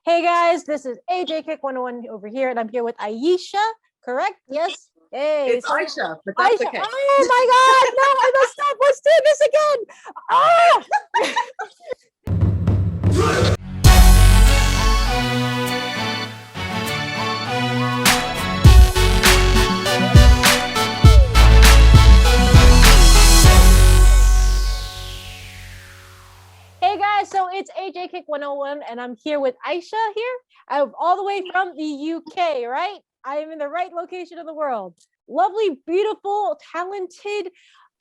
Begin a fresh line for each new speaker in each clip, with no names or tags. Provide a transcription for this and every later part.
Hey guys, this is AJKICK101 over here, and I'm here with Ayesha, correct? Yes? Hey,
it's
so
Aisha, but that's
Aisha.
okay.
Oh my god, no, I messed up. Let's do this again. Ah! Hey guys, so it's AJKICK101, and I'm here with Aisha here. I'm all the way from the UK, right? I am in the right location of the world. Lovely, beautiful, talented,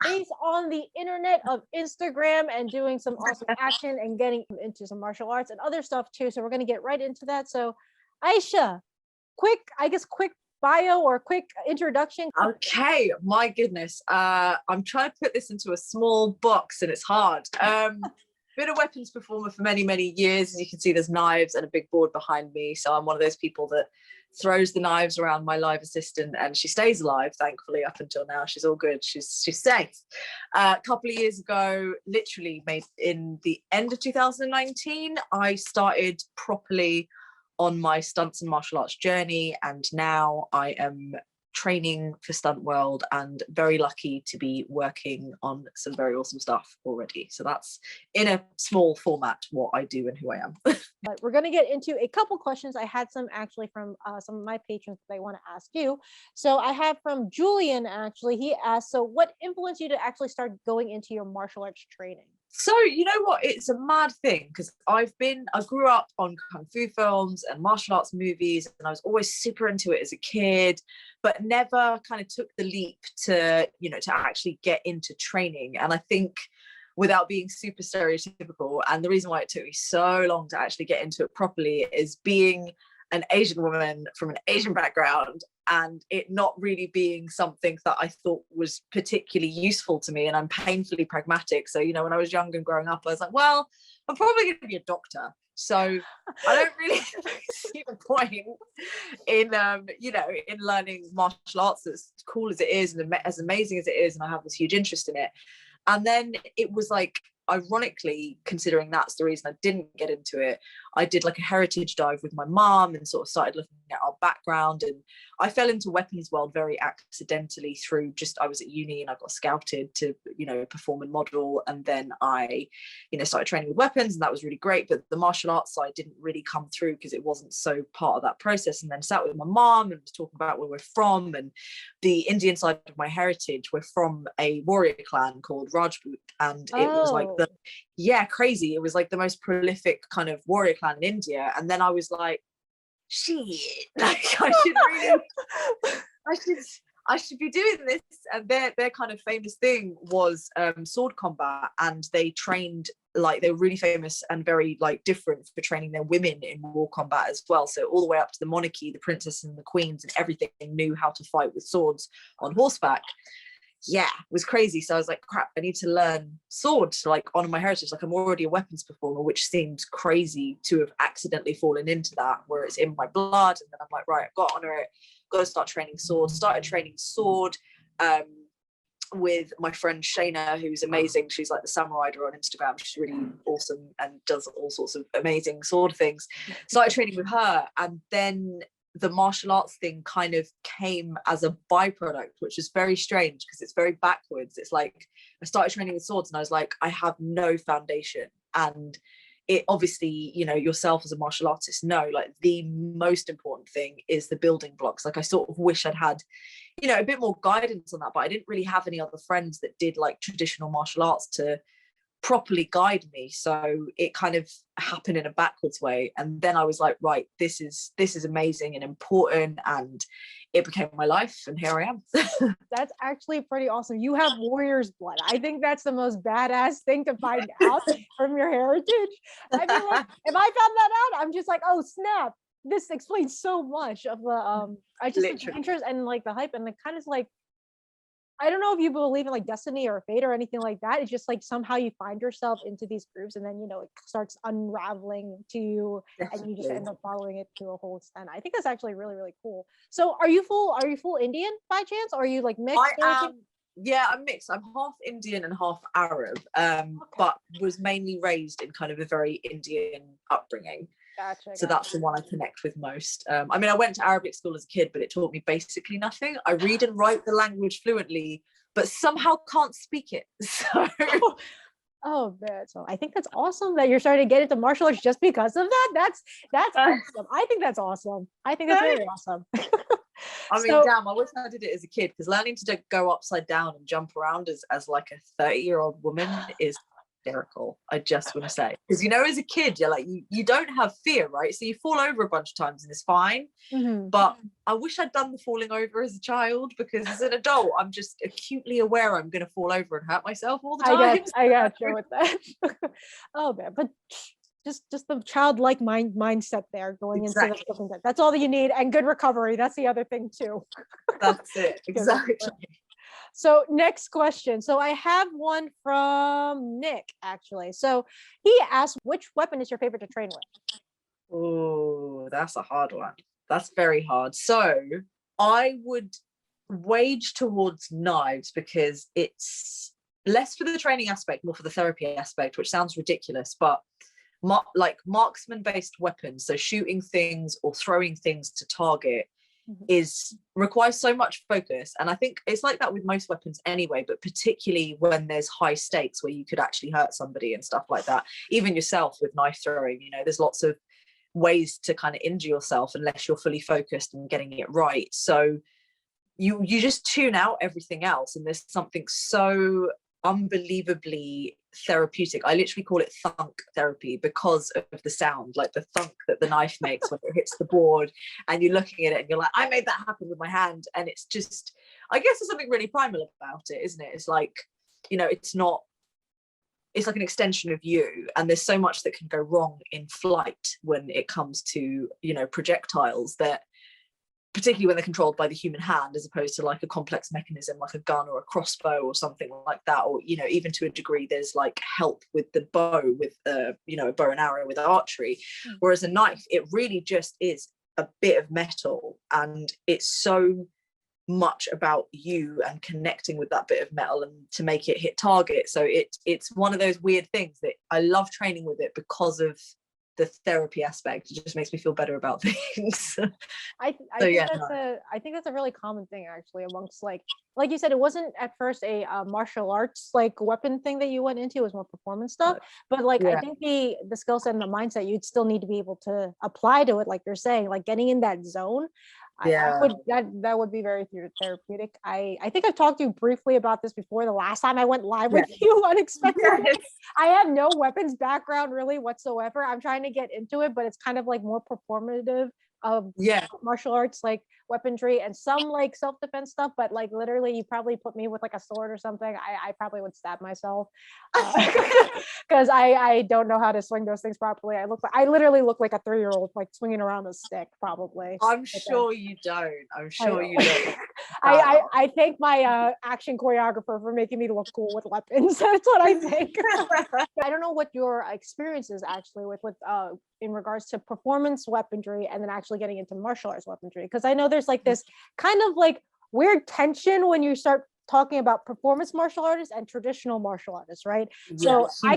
based on the internet of Instagram and doing some awesome action and getting into some martial arts and other stuff too. So we're going to get right into that. So Aisha, quick bio or quick introduction.
Okay, my goodness. I'm trying to put this into a small box and it's hard. Been a weapons performer for many, many years. As you can see, there's knives and a big board behind me. So I'm one of those people that throws the knives around my live assistant and she stays alive, thankfully, up until now. She's all good. She's safe. A couple of years ago, literally made in the end of 2019, I started properly on my stunts and martial arts journey. And now I am training for stunt world and very lucky to be working on some very awesome stuff already. So that's in a small format what I do and who I am.
But we're going to get into a couple questions. I had some actually from some of my patrons that I want to ask you. So I have from Julian, actually. He asked, so what influenced you to actually start going into your martial arts training?
So, you know what, it's a mad thing because I grew up on kung fu films and martial arts movies, and I was always super into it as a kid, but never kind of took the leap to actually get into training. And I think, without being super stereotypical, and the reason why it took me so long to actually get into it properly is being an Asian woman from an Asian background and it not really being something that I thought was particularly useful to me. And I'm painfully pragmatic. So, when I was young and growing up, I was like, well, I'm probably going to be a doctor. So I don't really see the point in, in learning martial arts, as cool as it is and as amazing as it is. And I have this huge interest in it. And then it was like, ironically, considering that's the reason I didn't get into it, I did like a heritage dive with my mom and sort of started looking at our background, and I fell into weapons world very accidentally through I was at uni and I got scouted to perform and model, and then I started training with weapons, and that was really great, but the martial arts side didn't really come through because it wasn't so part of that process. And then sat with my mom and was talking about where we're from, and the Indian side of my heritage, we're from a warrior clan called Rajput, and it was like crazy. It was like the most prolific kind of warrior clan in India. And then I was like, shit, like I should be doing this. And their kind of famous thing was sword combat, and they trained, like, they were really famous and very like different for training their women in war combat as well. So all the way up to the monarchy, the princesses and the queens and everything knew how to fight with swords on horseback. Yeah, it was crazy. So I was like, crap, I need to learn swords to like honor my heritage. Like, I'm already a weapons performer, which seemed crazy to have accidentally fallen into that, where it's in my blood. And then I'm like, right, I've got to honor it, got to start training sword. Started training sword with my friend Shayna, who's amazing. She's like the samurai on Instagram. She's really awesome and does all sorts of amazing sword things. Started training with her, and then the martial arts thing kind of came as a byproduct, which is very strange because it's very backwards. It's like I started training with swords and I was like, I have no foundation. And it obviously, yourself as a martial artist know, like, the most important thing is the building blocks. Like, I sort of wish I'd had, a bit more guidance on that, but I didn't really have any other friends that did like traditional martial arts to properly guide me. So it kind of happened in a backwards way, and then I was like, right, this is amazing and important, and it became my life, and here I am.
That's actually pretty awesome. You have warrior's blood. I think that's the most badass thing to find out from your heritage. I mean, like, if I found that out, I'm just like, oh snap, this explains so much of the the interest and like the hype, and the kind of like, I don't know if you believe in like destiny or fate or anything like that. It's just like somehow you find yourself into these groups, and then it starts unraveling to you. Definitely. And you just end up following it to a whole extent. I think that's actually really, really cool. So are you full Indian by chance, or are you like mixed?
Yeah, I'm mixed. I'm half Indian and half Arab, but was mainly raised in kind of a very Indian upbringing.
Gotcha.
So that's the one I connect with most. I mean, I went to Arabic school as a kid, but it taught me basically nothing. I read and write the language fluently, but somehow can't speak it. So
oh man, so I think that's awesome that you're starting to get into martial arts just because of that. That's awesome. I think that's awesome. I think that's really awesome.
I mean, damn, I wish I did it as a kid, because learning to go upside down and jump around as like a 30-year-old woman is hysterical. I just want to say, because as a kid, you're like, you don't have fear, right? So you fall over a bunch of times and it's fine. But I wish I'd done the falling over as a child, because as an adult, I'm just acutely aware I'm going to fall over and hurt myself all the time.
I got you with that. Oh man, but just the childlike mindset there going into the, that's all that you need, and good recovery. That's the other thing too.
That's it, exactly.
So next question. So I have one from Nick, actually. So he asked, which weapon is your favorite to train with?
Oh, that's a hard one. That's very hard. So I would wage towards knives, because it's less for the training aspect, more for the therapy aspect, which sounds ridiculous, but like marksman based weapons, so shooting things or throwing things to target, requires so much focus. And I think it's like that with most weapons anyway, but particularly when there's high stakes where you could actually hurt somebody and stuff like that. Even yourself with knife throwing, there's lots of ways to kind of injure yourself unless you're fully focused and getting it right. So you just tune out everything else, and there's something so unbelievably therapeutic. I literally call it thunk therapy because of the sound, like the thunk that the knife makes when it hits the board, and you're looking at it and you're like, I made that happen with my hand. And it's just, I guess there's something really primal about it, isn't it? It's like, it's like an extension of you, and there's so much that can go wrong in flight when it comes to projectiles, that particularly when they're controlled by the human hand, as opposed to like a complex mechanism like a gun or a crossbow or something like that, or even to a degree there's like help with the bow, with a bow and arrow with archery, whereas a knife, it really just is a bit of metal, and it's so much about you and connecting with that bit of metal and to make it hit target. So it's one of those weird things that I love training with it because of the therapy aspect. It just makes me feel better about things.
I think that's a really common thing, actually, amongst like you said, it wasn't at first a martial arts like weapon thing that you went into. It was more performance stuff, but like I think the skill set and the mindset you'd still need to be able to apply to it, like you're saying, like getting in that zone. That would be very therapeutic. I think I've talked to you briefly about this before, the last time I went live with you unexpectedly. I have no weapons background really whatsoever. I'm trying to get into it, but it's kind of like more performative of martial arts, like weaponry and some like self-defense stuff, but like literally you probably put me with like a sword or something, I probably would stab myself because I don't know how to swing those things properly. I literally look like a 3-year-old like swinging around a stick, probably.
I'm sure you don't.
I thank my action choreographer for making me look cool with weapons. That's what I think. I don't know what your experience is actually with in regards to performance weaponry and then actually getting into martial arts weaponry, because I know there's like this kind of like weird tension when you start talking about performance martial artists and traditional martial artists, right? So I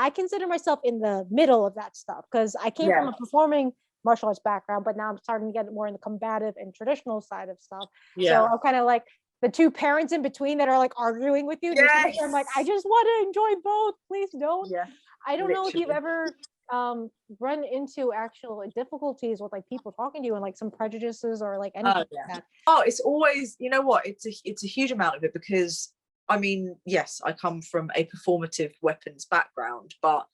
consider myself in the middle of that stuff, because I came from a performing martial arts background, but now I'm starting to get more in the combative and traditional side of stuff. So I'm kind of like the two parents in between that are like arguing with you. I'm like, I just want to enjoy both, please don't. I don't know if you've ever run into actual difficulties with like people talking to you and like some prejudices or like anything like that.
It's always, it's a huge amount of it, because I mean, yes, I come from a performative weapons background, but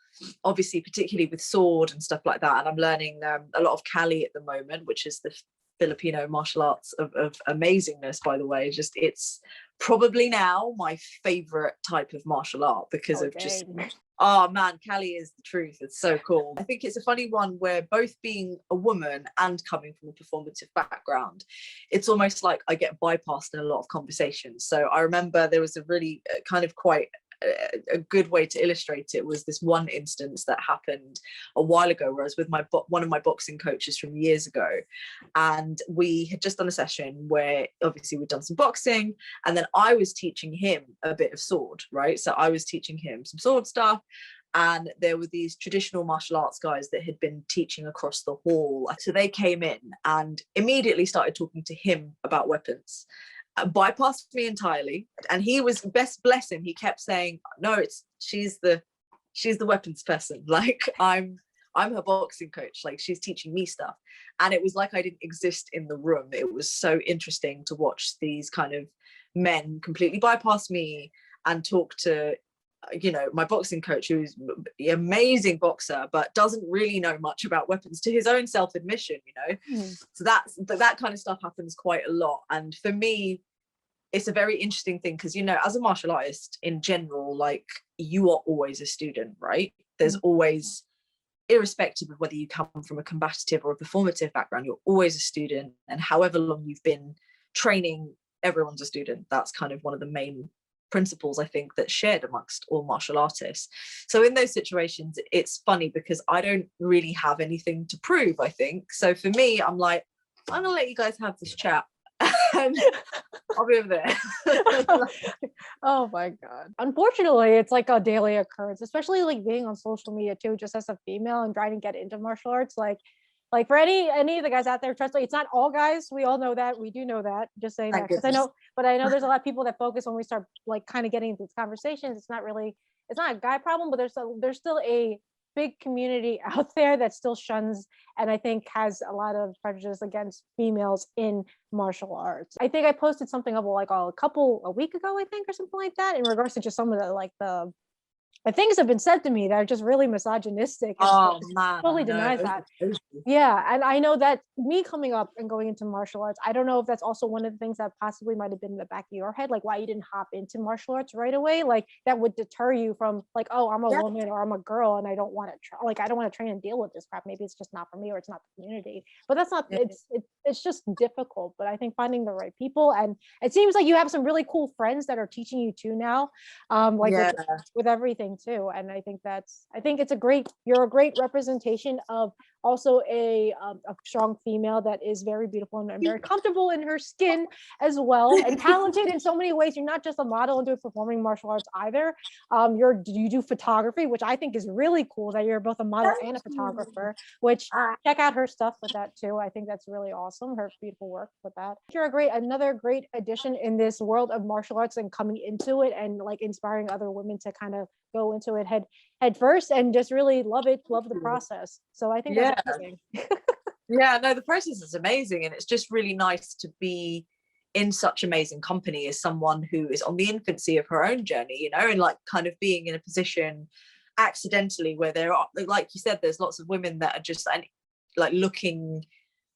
obviously particularly with sword and stuff like that, and I'm learning a lot of Kali at the moment, which is the Filipino martial arts of amazingness, by the way. Just, it's probably now my favorite type of martial art because of just, oh man, Kali is the truth. It's so cool. I think it's a funny one where both being a woman and coming from a performative background, it's almost like I get bypassed in a lot of conversations. So I remember there was a really kind of quite a good way to illustrate it was this one instance that happened a while ago where I was with one of my boxing coaches from years ago, and we had just done a session where obviously we'd done some boxing, and then I was teaching him a bit of sword, right? So I was teaching him some sword stuff, and there were these traditional martial arts guys that had been teaching across the hall. So they came in and immediately started talking to him about weapons, bypassed me entirely. And he was, best bless him, he kept saying, no, she's the weapons person. Like, I'm her boxing coach, like she's teaching me stuff. And it was like I didn't exist in the room. It was so interesting to watch these kind of men completely bypass me and talk to, you know, my boxing coach, who's an amazing boxer but doesn't really know much about weapons, to his own self-admission, you know. So that kind of stuff happens quite a lot. And for me, it's a very interesting thing because, you know, as a martial artist in general, like, you are always a student, right? There's always, irrespective of whether you come from a combative or a performative background, you're always a student. And however long you've been training, everyone's a student. That's kind of one of the main principles, I think, that's shared amongst all martial artists. So in those situations, it's funny because I don't really have anything to prove, I think. So for me, I'm like, I'm gonna let you guys have this chat and I'll be over there.
Oh my God. Unfortunately, it's like a daily occurrence, especially like being on social media too, just as a female and trying to get into martial arts. Like for any of the guys out there, trust me, it's not all guys. We all know that. We do know that. Just saying that because I know there's a lot of people that focus when we start like kind of getting into these conversations. It's not a guy problem, but there's still a big community out there that still shuns and I think has a lot of prejudice against females in martial arts. I think I posted something up like a week ago, I think, or something like that, in regards to just some of the things have been said to me that are just really misogynistic.
Oh man,
totally denies that. Yeah, and I know that me coming up and going into martial arts, I don't know if that's also one of the things that possibly might have been in the back of your head, like why you didn't hop into martial arts right away, like that would deter you from like, oh, I'm a woman or I'm a girl and I don't want to I don't want to train and deal with this crap. Maybe it's just not for me or it's not the community. But that's not. It's just difficult. But I think finding the right people, and it seems like you have some really cool friends that are teaching you too now, with everything too. And I think you're a great representation of also a strong female that is very beautiful and very comfortable in her skin as well, and talented in so many ways. You're not just a model and doing performing martial arts either. You do photography, which I think is really cool, that you're both a model and a photographer, which check out her stuff with that too. I think that's really awesome, her beautiful work with that. You're another great addition in this world of martial arts and coming into it and like inspiring other women to kind of go into it head first and just really love the process. So I think that's amazing.
Yeah, no, the process is amazing, and it's just really nice to be in such amazing company as someone who is on the infancy of her own journey, you know, and like kind of being in a position accidentally where there are, like you said, there's lots of women that are just like looking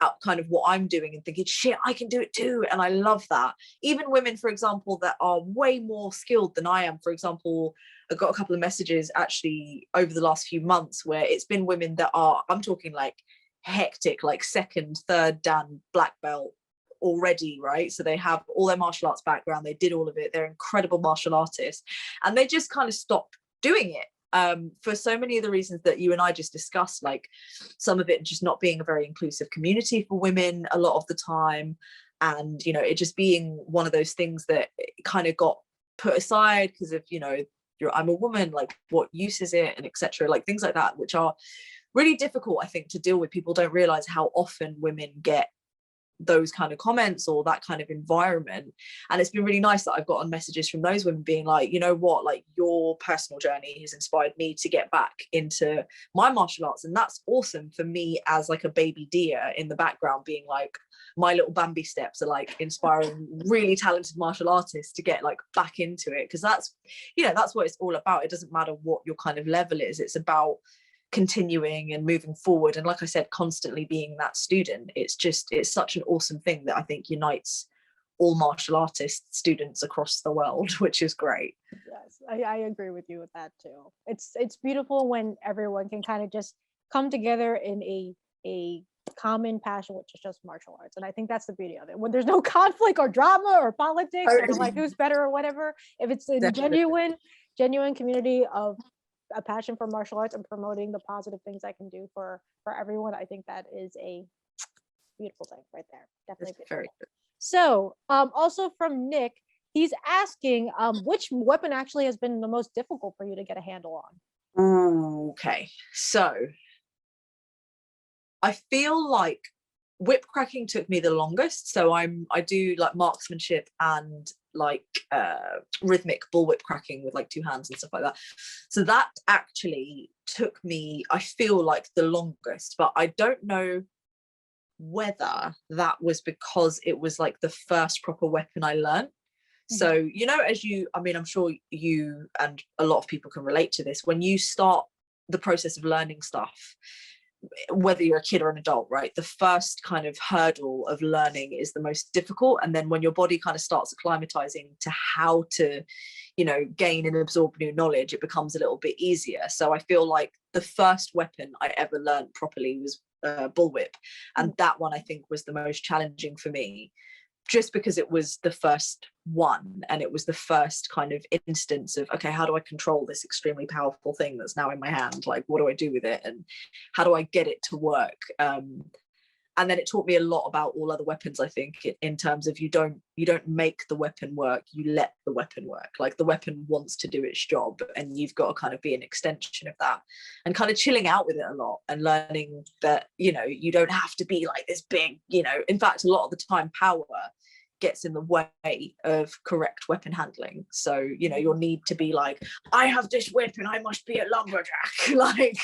at kind of what I'm doing and thinking, shit, I can do it too. And I love that. Even women, for example, that are way more skilled than I am. For example, I got a couple of messages actually over the last few months where it's been women that are, I'm talking like hectic, like second, third dan black belt already, right? So they have all their martial arts background, they did all of it, they're incredible martial artists, and they just kind of stopped doing it for so many of the reasons that you and I just discussed, like some of it just not being a very inclusive community for women a lot of the time, and you know, it just being one of those things that kind of got put aside because of, you know, I'm a woman, like what use is it, and etc., like things like that, which are really difficult, I think, to deal with. People don't realize how often women get those kind of comments or that kind of environment, and it's been really nice that I've gotten messages from those women being like, you know what, like your personal journey has inspired me to get back into my martial arts. And that's awesome for me as like a baby deer in the background, being like, my little Bambi steps are like inspiring really talented martial artists to get like back into it, because that's, you know, that's what it's all about. It doesn't matter what your kind of level is, it's about continuing and moving forward, and like I said, constantly being that student. It's such an awesome thing that I think unites all martial artist students across the world, which is great.
Yes, I agree with you with that too. It's beautiful when everyone can kind of just come together in a common passion, which is just martial arts. And I think that's the beauty of it, when there's no conflict or drama or politics or like who's better or whatever. If it's a genuine community of a passion for martial arts and promoting the positive things I can do for everyone, I think that is a beautiful thing right there. Definitely beautiful. Very good. So also from Nick, he's asking which weapon actually has been the most difficult for you to get a handle on?
Ooh, okay, so I feel like whip cracking took me the longest. So I do like marksmanship and like rhythmic bull whip cracking with like two hands and stuff like that. So that actually took me, I feel like, the longest, but I don't know whether that was because it was like the first proper weapon I learned. So, you know, I mean, I'm sure you and a lot of people can relate to this. When you start the process of learning stuff, whether you're a kid or an adult, right, the first kind of hurdle of learning is the most difficult. And then when your body kind of starts acclimatizing to how to, you know, gain and absorb new knowledge, it becomes a little bit easier. So I feel like the first weapon I ever learned properly was bullwhip, and that one I think was the most challenging for me, just because it was the first one and it was the first kind of instance of, okay, how do I control this extremely powerful thing that's now in my hand? Like, what do I do with it? And how do I get it to work? And then it taught me a lot about all other weapons, I think, in terms of you don't make the weapon work, you let the weapon work. Like, the weapon wants to do its job and you've got to kind of be an extension of that, and kind of chilling out with it a lot and learning that, you know, you don't have to be like this big, you know, in fact, a lot of the time power gets in the way of correct weapon handling. So, you know, you'll need to be like, I have this whip and I must be a lumberjack. Like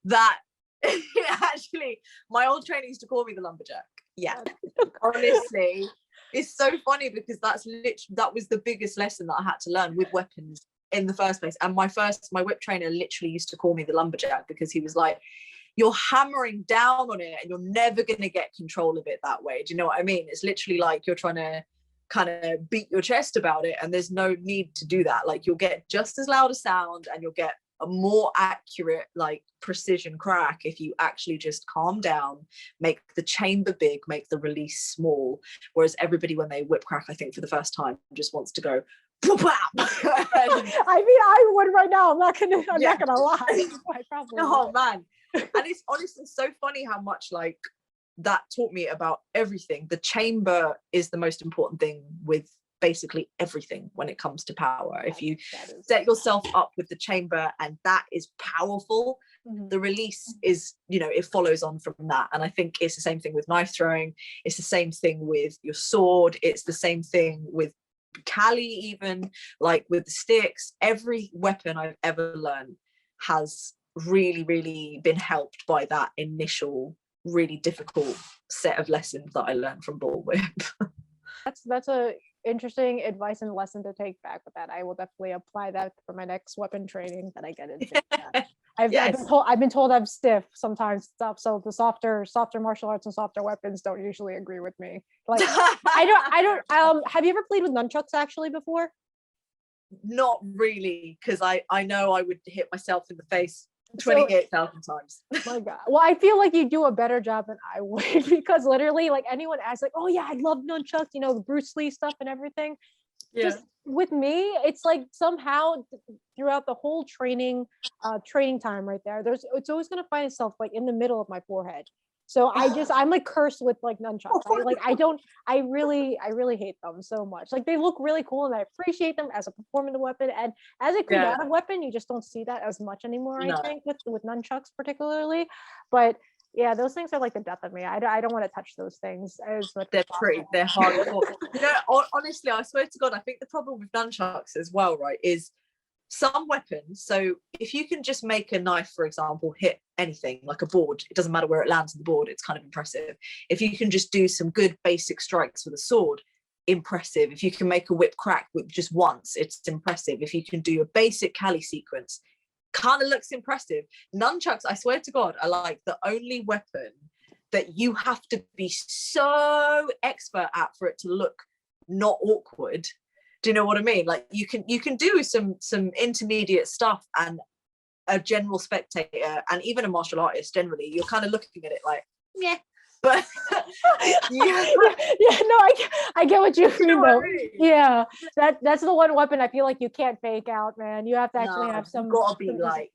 that. Actually, my old trainer used to call me the lumberjack. Yeah, honestly, it's so funny because that was the biggest lesson that I had to learn with weapons in the first place. And my whip trainer literally used to call me the lumberjack because he was like, you're hammering down on it and you're never going to get control of it that way. Do you know what I mean? It's literally like you're trying to kind of beat your chest about it, and there's no need to do that. Like, you'll get just as loud a sound and you'll get a more accurate, like, precision crack if you actually just calm down, make the chamber big, make the release small. Whereas everybody, when they whip crack, I think for the first time, just wants to go I
mean, I would right now. I'm not gonna lie. I probably
oh man. And it's honestly so funny how much like that taught me about everything. The chamber is the most important thing with basically everything when it comes to power. If you set yourself up with the chamber and that is powerful, the release is, you know, it follows on from that. And I think it's the same thing with knife throwing. It's the same thing with your sword. It's the same thing with Cali, even like with the sticks. Every weapon I've ever learned has really been helped by that initial really difficult set of lessons that I learned from bullwhip.
That's a interesting advice and lesson to take back with that. I will definitely apply that for my next weapon training that I get into. I've been told I'm stiff sometimes stuff. So the softer martial arts and softer weapons don't usually agree with me. Like I don't have you ever played with nunchucks actually before?
Not really, because I know I would hit myself in the face 28,000 times.
My God. Well, I feel like you do a better job than I would, because literally, like, anyone asks, like, oh yeah, I love nunchucks, you know, the Bruce Lee stuff and everything. Yeah. Just with me, it's like somehow throughout the whole training time right there, it's always gonna find itself like in the middle of my forehead. So I'm like cursed with like nunchucks. I really hate them so much. Like, they look really cool and I appreciate them as a performance weapon, and as a combative weapon, you just don't see that as much anymore. I think with nunchucks particularly, but yeah, those things are like the death of me. I don't want to touch those things as much.
They're hardcore. You know, honestly, I swear to God, I think the problem with nunchucks as well, right, is some weapons. So if you can just make a knife, for example, hit anything like a board, it doesn't matter where it lands on the board, it's kind of impressive. If you can just do some good basic strikes with a sword, impressive. If you can make a whip crack with just once, it's impressive. If you can do a basic Cali sequence, kind of looks impressive. Nunchucks, I swear to God, are like the only weapon that you have to be so expert at for it to look not awkward. Do you know what I mean? Like, you can do some intermediate stuff, and a general spectator and even a martial artist generally, you're kind of looking at it like, yeah. But
I get what you mean,
know
though.
what I mean?
Yeah, that's the one weapon I feel like you can't fake out, man. You have to actually have some.
You've got to be like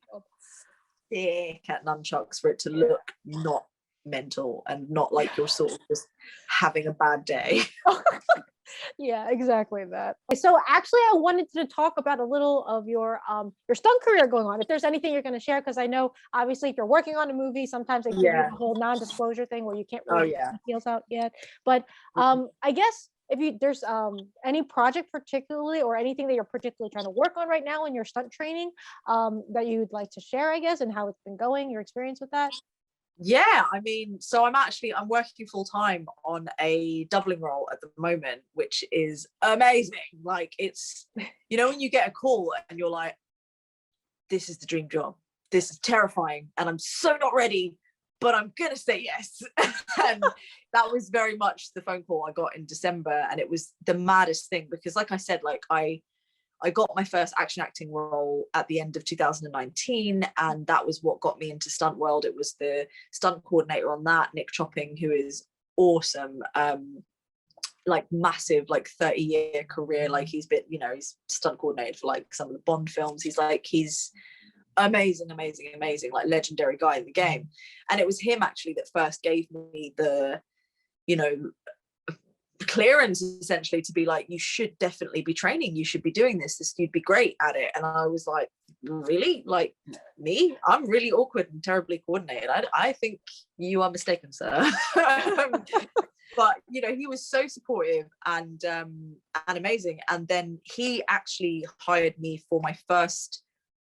sick at nunchucks for it to look not mental and not like you're sort of just having a bad day.
Yeah, exactly that. So actually I wanted to talk about a little of your stunt career going on. If there's anything you're going to share, because I know obviously if you're working on a movie, sometimes they give you the whole non-disclosure thing where you can't really get details out yet. But I guess if there's any project particularly or anything that you're particularly trying to work on right now in your stunt training that you'd like to share, I guess, and how it's been going, your experience with that.
Yeah, I mean, so I'm working full time on a doubling role at the moment, which is amazing. Like, it's, you know, when you get a call and you're like, this is the dream job, this is terrifying, and I'm so not ready, but I'm gonna say yes. And that was very much the phone call I got in December, and it was the maddest thing because, like I said, like I got my first action acting role at the end of 2019, and that was what got me into stunt world. It was the stunt coordinator on that, Nick Chopping, who is awesome, like massive, like 30-year career. Like he's been, you know, he's stunt coordinated for like some of the Bond films. He's amazing, like legendary guy in the game. And it was him actually that first gave me the, you know, clearance essentially to be like, you should definitely be training, you should be doing this, you'd be great at it. And I was like, really? Like, me? I'm really awkward and terribly coordinated. I think you are mistaken, sir. But you know, he was so supportive and amazing. And then he actually hired me for my first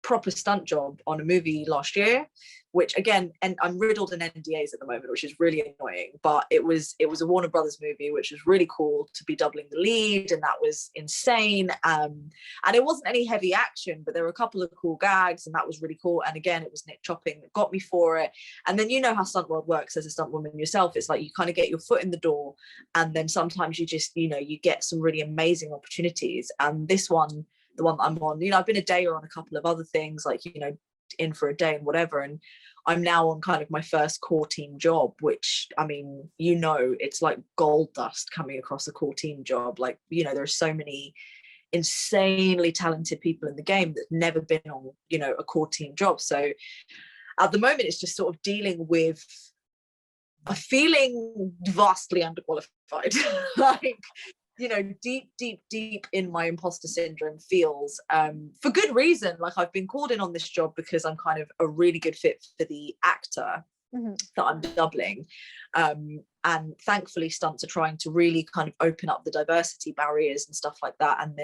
proper stunt job on a movie last year, which again, and I'm riddled in NDAs at the moment, which is really annoying, but it was a Warner Brothers movie, which was really cool to be doubling the lead, and that was insane. And it wasn't any heavy action, but there were a couple of cool gags, and that was really cool. And again, it was Nick Chopping that got me for it. And then you know how stunt world works as a stunt woman yourself. It's like you kind of get your foot in the door, and then sometimes you just, you know, you get some really amazing opportunities. And this one, the one that I'm on, you know, I've been a dayer on a couple of other things, like, you know, in for a day and whatever, and I'm now on kind of my first core team job, which, I mean, you know, it's like gold dust coming across a core team job. Like, you know, there's so many insanely talented people in the game that's never been on, you know, a core team job. So at the moment it's just sort of dealing with a feeling vastly underqualified. Like, you know, deep in my imposter syndrome feels, for good reason. Like, I've been called in on this job because I'm kind of a really good fit for the actor that I'm doubling. And thankfully stunts are trying to really kind of open up the diversity barriers and stuff like that. And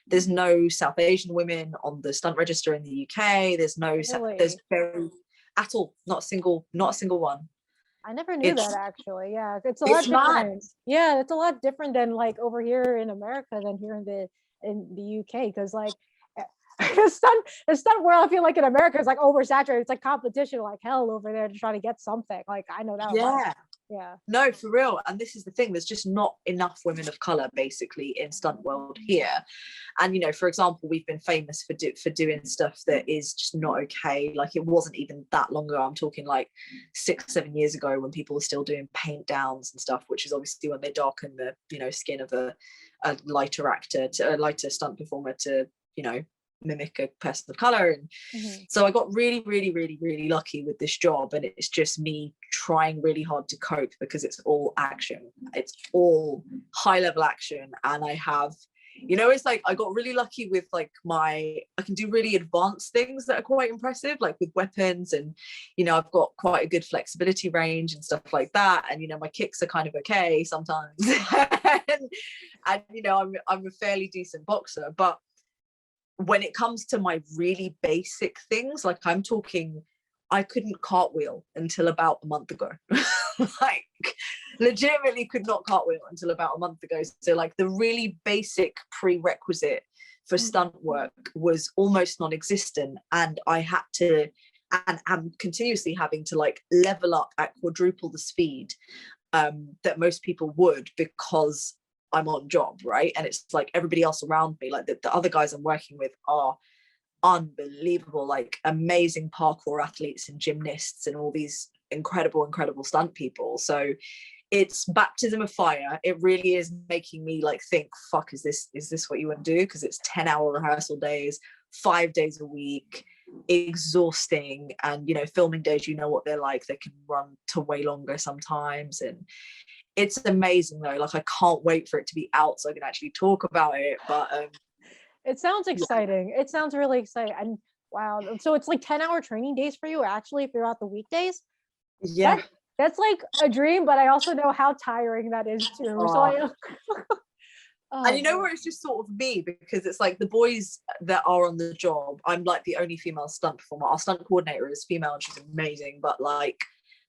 there's no South Asian women on the stunt register in the UK. There's no,
Really?
there's very, at all, not a single one.
I never knew that actually. Yeah, it's a lot different. Yeah, it's a lot different than like over here in America than here in the UK, because like the stunt world, I feel like in America is like oversaturated. It's like competition like hell over there to try to get something. Like, I know that.
Yeah.
Yeah.
No, for real. And this is the thing, there's just not enough women of color basically in stunt world here. And, you know, for example, we've been famous for doing stuff that is just not okay. Like, it wasn't even that long ago. I'm talking like 6-7 years ago, when people were still doing paint downs and stuff, which is obviously when they darken the, you know, skin of a lighter actor to a lighter stunt performer to, you know, mimic a person of color. And so I got really lucky with this job, and it's just me trying really hard to cope because it's all action, it's all high level action. And I have, you know, it's like I got really lucky with like I can do really advanced things that are quite impressive, like with weapons, and, you know, I've got quite a good flexibility range and stuff like that. And, you know, my kicks are kind of okay sometimes. and you know, I'm a fairly decent boxer, but when it comes to my really basic things, like I'm talking, I couldn't cartwheel until about a month ago. Like, legitimately could not cartwheel until about a month ago. So like the really basic prerequisite for stunt work was almost non-existent. And I had to, and I'm continuously having to like level up at quadruple the speed that most people would, because I'm on job, right? And it's like everybody else around me, like the other guys I'm working with are unbelievable, like amazing parkour athletes and gymnasts and all these incredible stunt people. So it's baptism of fire. It really is making me like think, fuck, is this what you want to do? Because it's 10-hour rehearsal days, 5 days a week, exhausting. And, you know, filming days, you know what they're like, they can run to way longer sometimes. And it's amazing though. Like I can't wait for it to be out so I can actually talk about it. But
it sounds exciting. It sounds really exciting. And wow, so it's like 10-hour training days for you actually throughout the weekdays?
yeah.
That's like a dream, but I also know how tiring that is too. So I
and you know where it's just sort of me, because it's like the boys that are on the job, I'm like the only female stunt performer. Our stunt coordinator is female and she's amazing, but like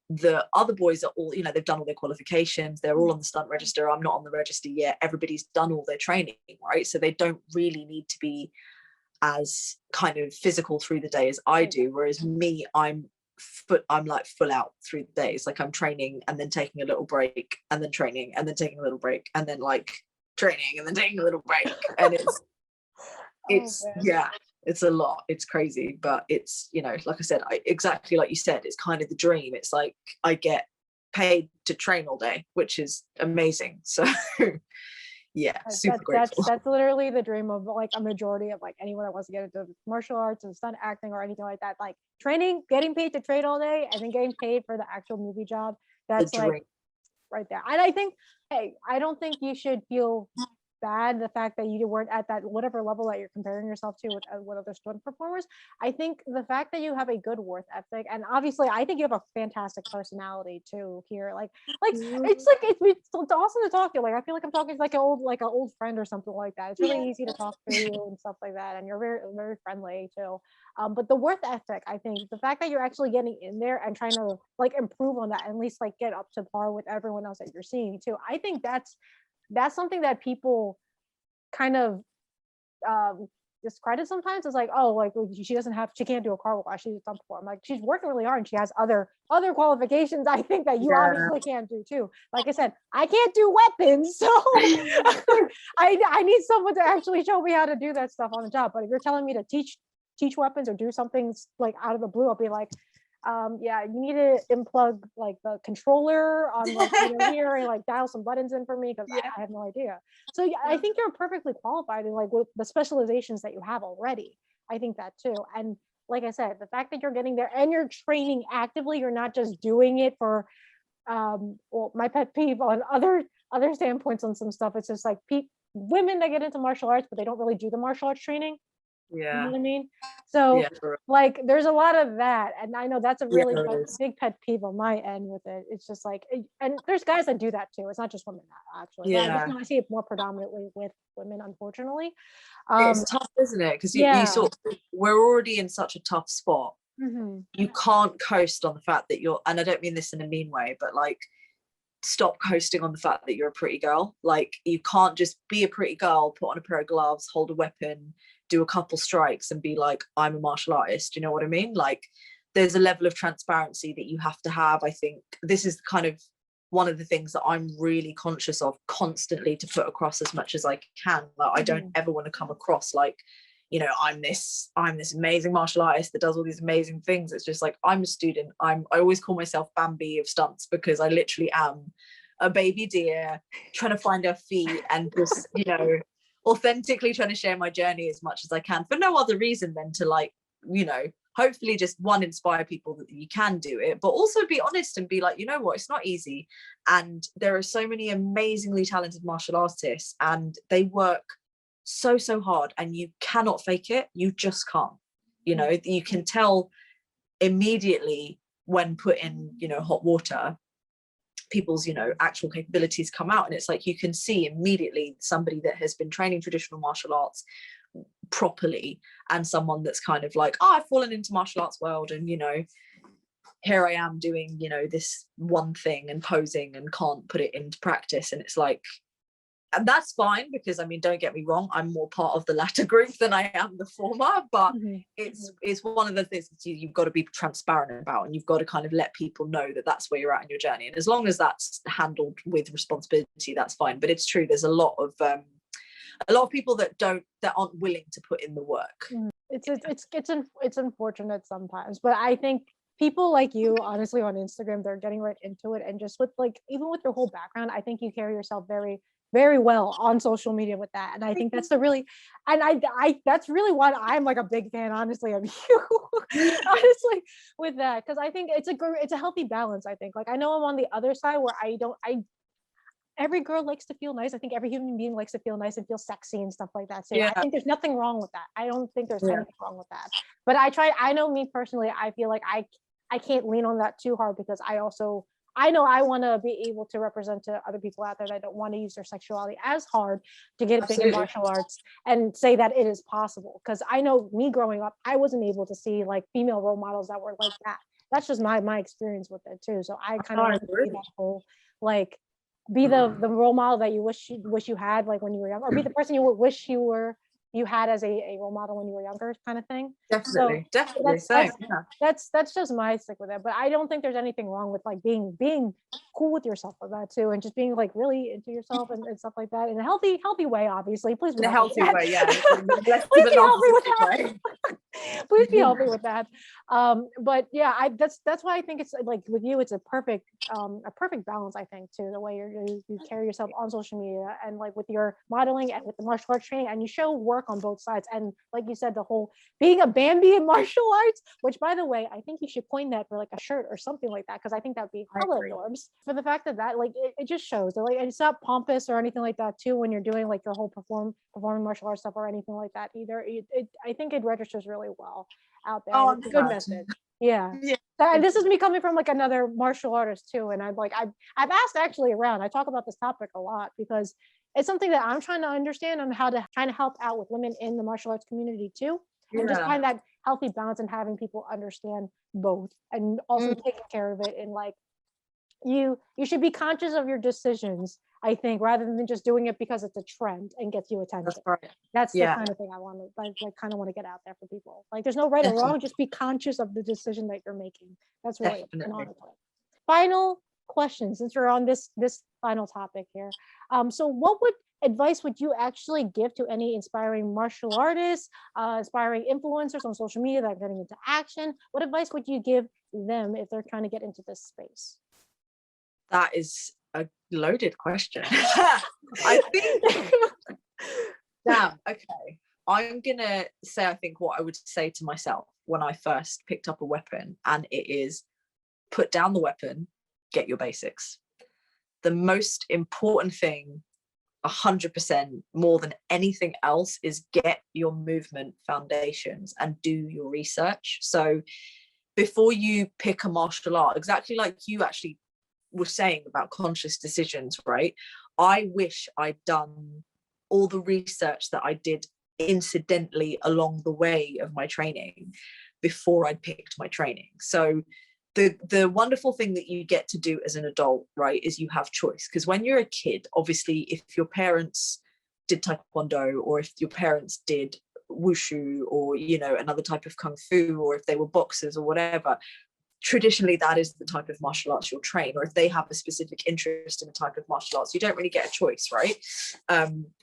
the other boys are all, you know, they've done all their qualifications, they're all on the stunt register. I'm not on the register yet. Everybody's done all their training, right? So they don't really need to be as kind of physical through the day as I do, whereas me, I'm like full out through the days. Like I'm training and then taking a little break and then training and then taking a little break and then like training and then taking a little break, and it's it's a lot. It's crazy, but it's, you know, like I said, exactly like you said, it's kind of the dream. It's like I get paid to train all day, which is amazing. So yeah, super grateful.
That's literally the dream of like a majority of like anyone that wants to get into martial arts and stunt acting or anything like that. Like training, getting paid to train all day, and then getting paid for the actual movie job. That's like right there. And I think, hey, I don't think you should feel bad the fact that you weren't at that whatever level that you're comparing yourself to with other stunt performers. I think the fact that you have a good work ethic, and obviously I think you have a fantastic personality too here, like it's awesome to talk to. Like I feel like I'm talking to like an old friend or something like that. It's really easy to talk to you and stuff like that, and you're very, very friendly too. But the work ethic, I think the fact that you're actually getting in there and trying to like improve on that, and at least like get up to par with everyone else that you're seeing too, I think that's something that people kind of discredit sometimes. It's like, oh, like she can't do a car wash, she's a stunt performer. I'm like, she's working really hard and she has other qualifications I think that you obviously can't do too. Like I said, I can't do weapons, so I need someone to actually show me how to do that stuff on the job. But if you're telling me to teach weapons or do something like out of the blue, I'll be like, yeah, you need to unplug like the controller on like here and like dial some buttons in for me, because I have no idea. So yeah, I think you're perfectly qualified in like with the specializations that you have already. I think that too. And like I said, the fact that you're getting there and you're training actively, you're not just doing it for well, my pet peeve on other standpoints on some stuff, it's just like women that get into martial arts but they don't really do the martial arts training. You know what I mean? So like there's a lot of that, and I know that's a really big pet peeve on my end with it. It's just like, and there's guys that do that too. It's not just women that actually. I see it more predominantly with women, unfortunately.
It's tough, isn't it? Because you sort of, we're already in such a tough spot. You can't coast on the fact that you're, and I don't mean this in a mean way, but like stop coasting on the fact that you're a pretty girl. Like you can't just be a pretty girl, put on a pair of gloves, hold a weapon, do a couple strikes and be like, I'm a martial artist. You know what I mean? Like there's a level of transparency that you have to have. I think this is kind of one of the things that I'm really conscious of constantly to put across as much as I can. Like I don't ever want to come across like, you know, I'm this amazing martial artist that does all these amazing things. It's just like, I'm a student. I always call myself Bambi of stunts, because I literally am a baby deer trying to find her feet and just, you know, authentically trying to share my journey as much as I can, for no other reason than to, like, you know, hopefully just inspire people that you can do it, but also be honest and be like, you know what, it's not easy. And there are so many amazingly talented martial artists and they work so hard, and you cannot fake it. You just can't. You know, you can tell immediately when put in, you know, hot water, people's, you know, actual capabilities come out, and it's like you can see immediately somebody that has been training traditional martial arts properly and someone that's kind of like, oh, I've fallen into martial arts world, and, you know, here I am doing, you know, this one thing and posing and can't put it into practice. And it's like, and that's fine, because I mean, don't get me wrong, I'm more part of the latter group than I am the former, but it's one of the things that you've got to be transparent about, and you've got to kind of let people know that that's where you're at in your journey. And as long as that's handled with responsibility, that's fine. But it's true, there's a lot of people that aren't willing to put in the work.
It's unfortunate sometimes, but I think people like you, honestly, on Instagram, they're getting right into it, and just with like, even with your whole background, I think you carry yourself very, very well on social media with that. And I think that's that's really why I'm like a big fan, honestly, of you. Honestly, with that, because I think it's a healthy balance. I think, like, I know I'm on the other side where every girl likes to feel nice. I think every human being likes to feel nice and feel sexy and stuff like that. So
Yeah.
I think there's nothing wrong with that. I don't think there's anything wrong with that. But I know me personally, I feel like I can't lean on that too hard because I know I want to be able to represent to other people out there that don't want to use their sexuality as hard to get big in martial arts and say that it is possible. Because I know me growing up, I wasn't able to see like female role models that were like that. That's just my experience with it too. So I kind of want to be that whole, like, be the role model that you wish you had like when you were young, or be the person you would wish you had as a role model when you were younger, kind of thing.
Definitely.
That's just my stick with it. But I don't think there's anything wrong with like being cool with yourself with that too, and just being like really into yourself and stuff like that in a healthy way, obviously. Please be
in a healthy way, yeah.
Please be healthy with that. Please be healthy with that. But yeah, that's why I think it's like with you, it's a perfect balance, I think, too, the way you carry yourself on social media and like with your modeling and with the martial arts training, and you show work on both sides. And like you said, the whole being a Bambi in martial arts, which by the way, I think you should coin that for like a shirt or something like that, because I think that'd be hella norms for the fact that like it just shows that like it's not pompous or anything like that too when you're doing like your whole performing martial arts stuff or anything like that either. I think it registers really well out there.
Oh,
it's a good message. Yeah. And this is me coming from like another martial artist too, and I've asked actually around. I talk about this topic a lot because it's something that I'm trying to understand on how to trying to help out with women in the martial arts community too, and just find that healthy balance and having people understand both and also taking care of it. And like you should be conscious of your decisions, I think, rather than just doing it because it's a trend and gets you attention.
That's right.
That's the kind of thing I want to like kind of want to get out there for people. Like there's no right or wrong, just be conscious of the decision that you're making. That's really important. Final question, since we're on this final topic here. So what advice would you actually give to any inspiring martial artists, inspiring influencers on social media that are getting into action? What advice would you give them if they're trying to get into this space?
That is a loaded question. I think damn, okay. I'm gonna say I think what I would say to myself when I first picked up a weapon, and it is put down the weapon, get your basics. The most important thing 100% more than anything else is get your movement foundations and do your research. So before you pick a martial art, exactly like you actually were saying about conscious decisions, right? I wish I'd done all the research that I did incidentally along the way of my training before I picked my training. So the wonderful thing that you get to do as an adult, right, is you have choice. Because when you're a kid, obviously, if your parents did taekwondo, or if your parents did wushu, or another type of kung fu, or if they were boxers or whatever, traditionally that is the type of martial arts you'll train. Or if they have a specific interest in a type of martial arts, you don't really get a choice, right?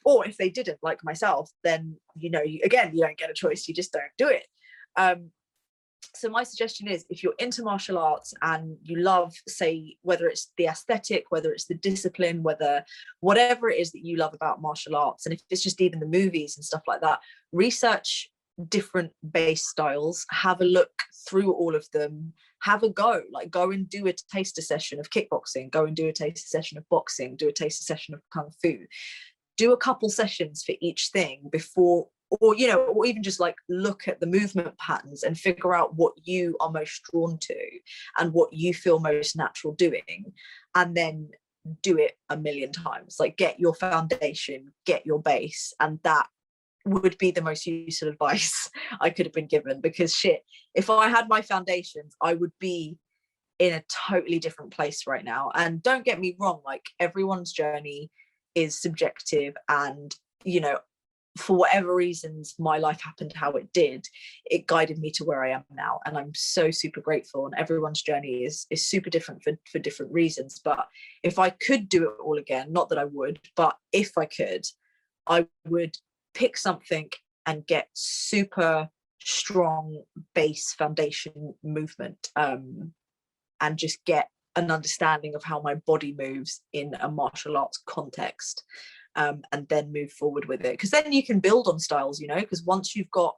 Or if they didn't, like myself, then you don't get a choice, you just don't do it. So my suggestion is, if you're into martial arts and you love, say, whether it's the aesthetic, whether it's the discipline, whatever it is that you love about martial arts, and if it's just even the movies and stuff like that, research different base styles, have a look through all of them, have a go and do a taster session of kickboxing, go and do a taster session of boxing, do a taster session of kung fu, do a couple sessions for each thing before, or even just like look at the movement patterns and figure out what you are most drawn to and what you feel most natural doing, and then do it a million times. Like, get your foundation, get your base, and that would be the most useful advice I could have been given. Because shit, if I had my foundations, I would be in a totally different place right now. And don't get me wrong, like, everyone's journey is subjective, and for whatever reasons my life happened how it did, it guided me to where I am now, and I'm so super grateful. And everyone's journey is super different for different reasons. But if I could do it all again, not that I would, but if I could, I would pick something and get super strong base foundation movement, and just get an understanding of how my body moves in a martial arts context, and then move forward with it. Because then you can build on styles, because once you've got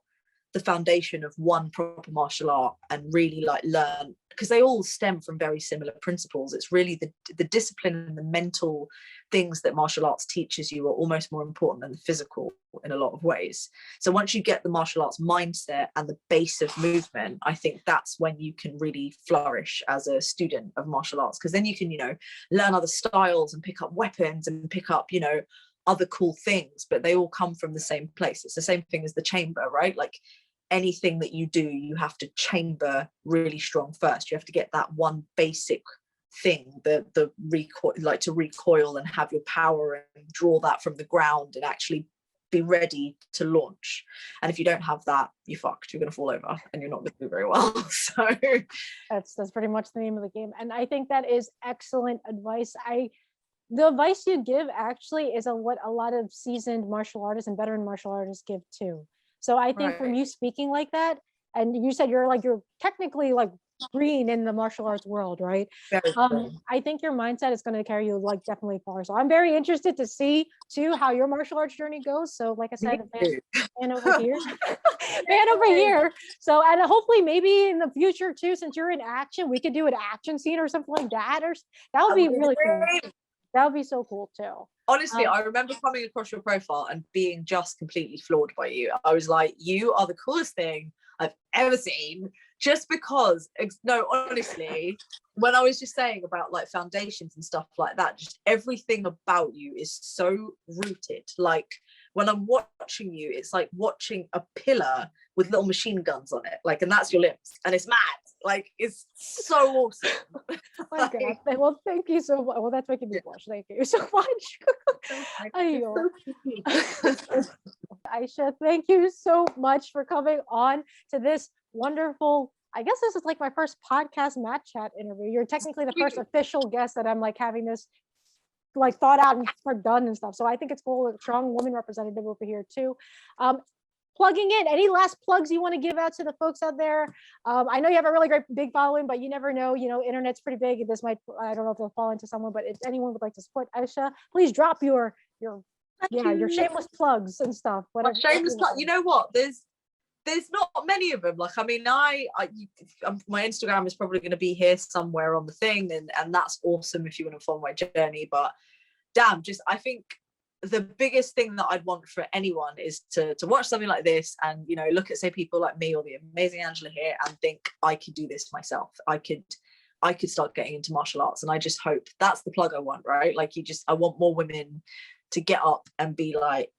the foundation of one proper martial art and really like learn, because they all stem from very similar principles. It's really the discipline and the mental things that martial arts teaches you are almost more important than the physical in a lot of ways. So once you get the martial arts mindset and the base of movement, I think that's when you can really flourish as a student of martial arts, because then you can, you know, learn other styles and pick up weapons and pick up, you know, other cool things, but they all come from the same place. It's the same thing as the chamber, right? Like anything that you do, you have to chamber really strong first. You have to get that one basic thing, the recoil, like to recoil and have your power and draw that from the ground and actually be ready to launch. And if you don't have that, you're fucked. You're going to fall over and you're not going to do very well. So
that's pretty much the name of the game. And I think that is excellent advice. The advice you give actually is what a lot of seasoned martial artists and veteran martial artists give too. So I think from you speaking like that, and you said you're technically like green in the martial arts world, right? I think your mindset is going to carry you like definitely far. So I'm very interested to see too how your martial arts journey goes. So like I said, man over here, man over here. So, and hopefully maybe in the future too, since you're in action, we could do an action scene or something like that, or that would be really cool. That would be so cool too.
Honestly, I remember coming across your profile and being just completely floored by you. I was like, you are the coolest thing I've ever seen. Just because, no, honestly, when I was just saying about like foundations and stuff like that, just everything about you is so rooted. Like when I'm watching you, it's like watching a pillar with little machine guns on it. Like, and that's your limbs. And it's mad. Like, it's so awesome.
My God. Well, thank you so much. Well, that's making me blush. Thank you so much. Aisha, thank you so much for coming on to this wonderful, I guess this is like my first podcast MATCHAT interview. You're technically the first official guest that I'm like having this like thought out and done and stuff. So I think it's cool. A strong woman representative over here too. Plugging in, any last plugs you want to give out to the folks out there? I know you have a really great big following, but you never know, you know, internet's pretty big. This might, I don't know if it'll fall into someone, but if anyone would like to support Aisha, please drop your shameless plugs and stuff.
Shameless plug. You know what? There's not many of them. Like, I mean, my Instagram is probably going to be here somewhere on the thing, and that's awesome if you want to follow my journey. But damn, I think the biggest thing that I'd want for anyone is to watch something like this and, you know, look at, say, people like me or the amazing Angela here and think, I could do this myself. I could start getting into martial arts. And I just hope that's the plug I want, right? Like, I want more women to get up and be like,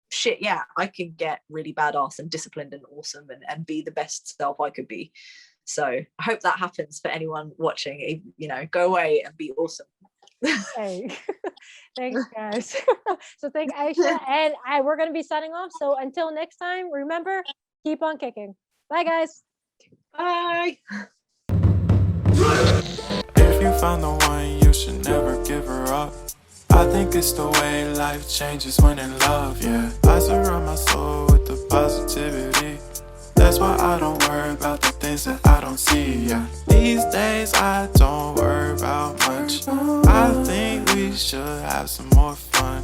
shit, yeah, I can get really badass and disciplined and awesome and be the best self I could be. So I hope that happens for anyone watching. You know, go away and be awesome.
Hey. Thanks, guys. So thank Aisha, and we're going to be signing off. So until next time, remember, keep on kicking. Bye, guys.
Bye.
If you found the one, you should never give her up. I think it's the way life changes when in love, yeah. I surround my soul with the positivity. That's why I don't worry about the things that I don't see, yeah. These days I don't worry about much. I think we should have some more fun.